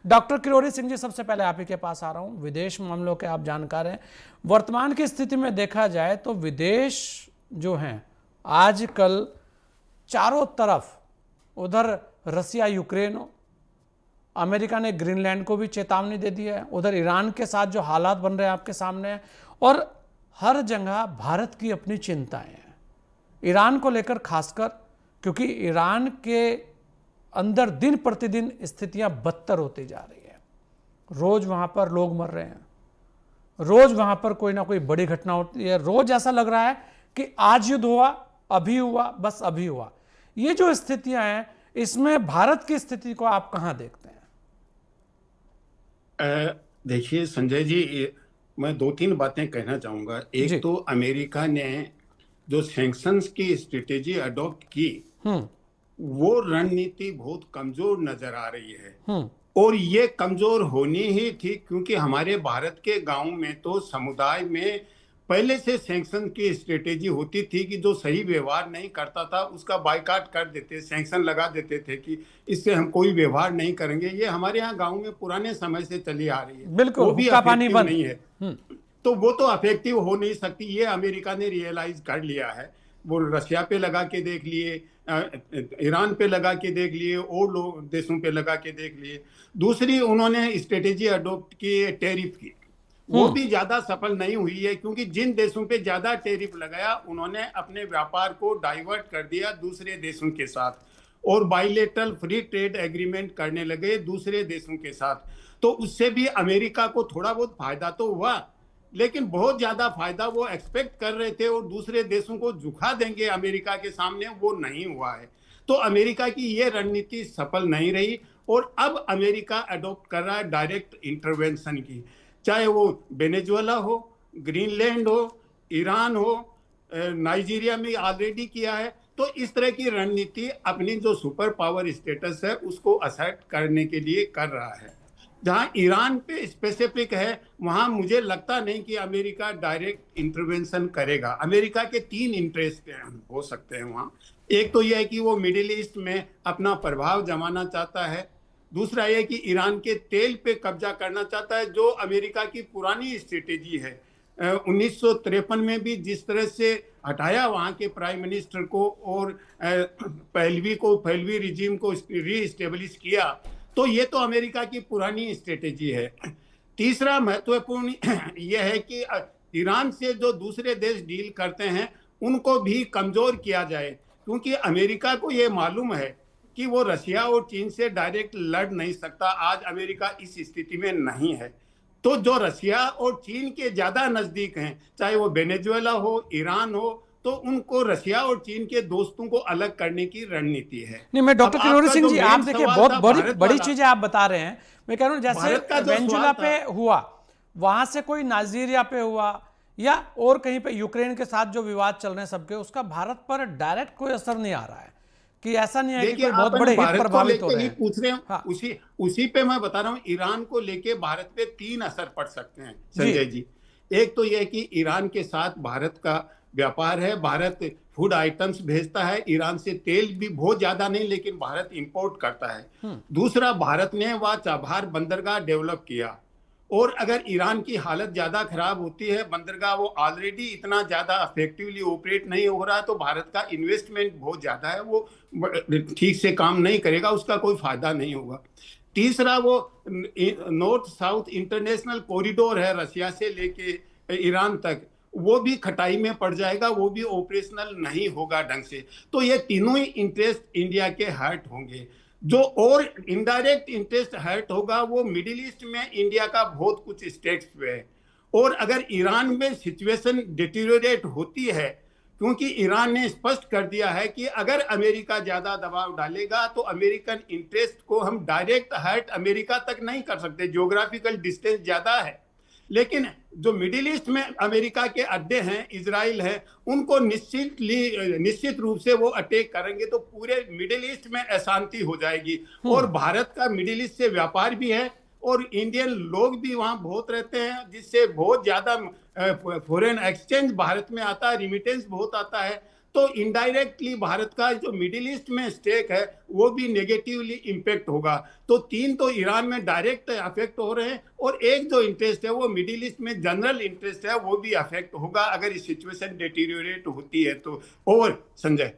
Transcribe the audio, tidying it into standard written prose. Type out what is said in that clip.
Doctor Kirori Singh ji, सबसे पहले आप ही के पास आ रहा हूं, विदेश मामलों के आप जानकार हैं। वर्तमान की स्थिति में देखा जाए तो विदेश जो हैं आजकल चारों तरफ, उधर रसिया यूक्रेन हो, अमेरिका ने ग्रीनलैंड को भी चेतावनी दे दी है, उधर ईरान के साथ जो हालात बन रहे हैं आपके सामने हैं, और हर जगह भारत की अपनी चिंताएं हैं ईरान को लेकर, खासकर क्योंकि ईरान के अंदर दिन प्रतिदिन स्थितियां बदतर होती जा रही है। रोज वहां पर लोग मर रहे हैं, रोज वहां पर कोई ना कोई बड़ी घटना होती है, रोज ऐसा लग रहा है कि आज युद्ध हुआ, अभी हुआ, बस अभी हुआ। ये जो स्थितियां हैं, इसमें भारत की स्थिति को आप कहां देखते हैं? देखिए संजय जी, मैं दो तीन बातें कहना चाहूंगा। जी। एक तो अमेरिका ने जो सैंक्शंस की स्ट्रेटेजी अडॉप्ट की, वो रणनीति बहुत कमजोर नजर आ रही है। और ये कमजोर होनी ही थी, क्योंकि हमारे भारत के गांव में तो समुदाय में पहले से सैंक्शन की स्ट्रेटेजी होती थी कि जो सही व्यवहार नहीं करता था उसका बायकॉट कर देते, सैंक्शन लगा देते थे कि इससे हम कोई व्यवहार नहीं करेंगे। ये हमारे यहाँ गांव में पुराने समय से चली आ रही है। बिल्कुल, वो भी हुक्का पानी अफेक्टिव बंद नहीं है। तो वो तो अफेक्टिव हो नहीं सकती, ये अमेरिका ने रियलाइज कर लिया है। वो रशिया पे लगा के देख लिए, ईरान पे लगा के देख लिए, और लोग देशों पे लगा के देख लिए। दूसरी उन्होंने स्ट्रेटेजी अडॉप्ट की टैरिफ की, वो भी ज्यादा सफल नहीं हुई है, क्योंकि जिन देशों पे ज्यादा टैरिफ लगाया उन्होंने अपने व्यापार को डाइवर्ट कर दिया दूसरे देशों के साथ, और बाइलेटरल फ्री ट्रेड एग्रीमेंट करने लगे दूसरे देशों के साथ। तो उससे भी अमेरिका को थोड़ा बहुत फायदा तो हुआ, लेकिन बहुत ज्यादा फायदा वो एक्सपेक्ट कर रहे थे और दूसरे देशों को झुका देंगे अमेरिका के सामने, वो नहीं हुआ है। तो अमेरिका की ये रणनीति सफल नहीं रही, और अब अमेरिका अडॉप्ट कर रहा है डायरेक्ट इंटरवेंशन की, चाहे वो वेनेजुएला हो, ग्रीनलैंड हो, ईरान हो, नाइजीरिया में ऑलरेडी किया है। तो इस तरह की रणनीति अपनी जो सुपर पावर स्टेटस है उसको असर्ट करने के लिए कर रहा है। जहां ईरान पे स्पेसिफिक है, वहां मुझे लगता नहीं कि अमेरिका डायरेक्ट इंटरवेंशन करेगा। अमेरिका के तीन इंटरेस्ट हो सकते हैं वहां। एक तो यह है कि वो मिडिल ईस्ट में अपना प्रभाव जमाना चाहता है, दूसरा यह कि ईरान के तेल पे कब्जा करना चाहता है, जो अमेरिका की पुरानी स्ट्रेटेजी है। 1953 में भी जिस तरह से हटाया वहां के प्राइम मिनिस्टर को और पहलवी रिजीम को रीस्टेब्लिश किया, तो ये तो अमेरिका की पुरानी स्ट्रेटेजी है। तीसरा महत्वपूर्ण यह है कि ईरान से जो दूसरे देश डील करते हैं उनको भी कमजोर किया जाए, क्योंकि अमेरिका को यह मालूम है कि वो रशिया और चीन से डायरेक्ट लड़ नहीं सकता। आज अमेरिका इस स्थिति में नहीं है। तो जो रशिया और चीन के ज्यादा नजदीक हैं, चाहे वो वेनेजुएला हो, ईरान हो, तो उनको रशिया और चीन के दोस्तों को अलग करने की रणनीति है। नहीं, मैं डॉक्टर किरोड़ी सिंह जी, आप देखिए बहुत बड़ी चीजें आप बता रहे हैं। मैं कह रहा हूं जैसे वेनेजुएला पे हुआ, वहां से कोई नाइजीरिया पे हुआ, या और कहीं पे यूक्रेन के साथ जो विवाद चल रहे हैं सबके, उसका भारत पर डायरेक्ट कोई असर नहीं आ रहा है, कि ऐसा नहीं है कि कोई बहुत बड़े हित प्रभावित हो रहे हैं। पूछ रहे हैं। हाँ। उसी पे मैं बता रहा हूं, ईरान को लेके भारत पे तीन असर पड़ सकते हैं संजय जी। एक तो यह कि ईरान के साथ भारत का व्यापार है, भारत फूड आइटम्स भेजता है ईरान से, तेल भी बहुत ज्यादा नहीं लेकिन भारत इंपोर्ट करता है। दूसरा, भारत ने वह चाबहार बंदरगाह डेवलप किया, और अगर ईरान की हालत ज्यादा खराब होती है, बंदरगाह वो ऑलरेडी इतना ज्यादा इफेक्टिवली ऑपरेट नहीं हो रहा है, तो भारत का इन्वेस्टमेंट बहुत ज्यादा है, वो ठीक से काम नहीं करेगा, उसका कोई फायदा नहीं होगा। तीसरा, वो नॉर्थ साउथ इंटरनेशनल कॉरिडोर है रशिया से लेके ईरान तक, वो भी खटाई में पड़ जाएगा, वो भी ऑपरेशनल नहीं होगा ढंग से। तो ये तीनों ही इंटरेस्ट इंडिया के हर्ट होंगे। जो और इनडायरेक्ट इंटरेस्ट हर्ट होगा वो मिडिल ईस्ट में इंडिया का बहुत कुछ स्टेक्स पे है। और अगर ईरान में सिचुएशन डिटीरियोरेट होती है, क्योंकि ईरान ने स्पष्ट कर दिया है कि अगर अमेरिका ज्यादा दबाव डालेगा तो अमेरिकन इंटरेस्ट को हम डायरेक्ट हर्ट अमेरिका तक नहीं कर सकते, ज्योग्राफिकल डिस्टेंस ज्यादा है। लेकिन जो मिडिल ईस्ट में अमेरिका के अड्डे हैं, इजराइल है, उनको निश्चित रूप से वो अटैक करेंगे, तो पूरे मिडिल ईस्ट में अशांति हो जाएगी। और भारत का मिडिल ईस्ट से व्यापार भी है, और इंडियन लोग भी वहां बहुत रहते हैं, जिससे बहुत ज्यादा फॉरेन एक्सचेंज भारत में आता है, रिमिटेंस बहुत आता है। तो इनडायरेक्टली भारत का जो मिडिल ईस्ट में स्टेक है वो भी नेगेटिवली इम्पेक्ट होगा। तो तीन तो ईरान में डायरेक्ट अफेक्ट हो रहे हैं, और एक जो इंटरेस्ट है वो मिडिल ईस्ट में जनरल इंटरेस्ट है वो भी अफेक्ट होगा अगर ये सिचुएशन डिटीरियोरेट होती है तो। ओवर संजय।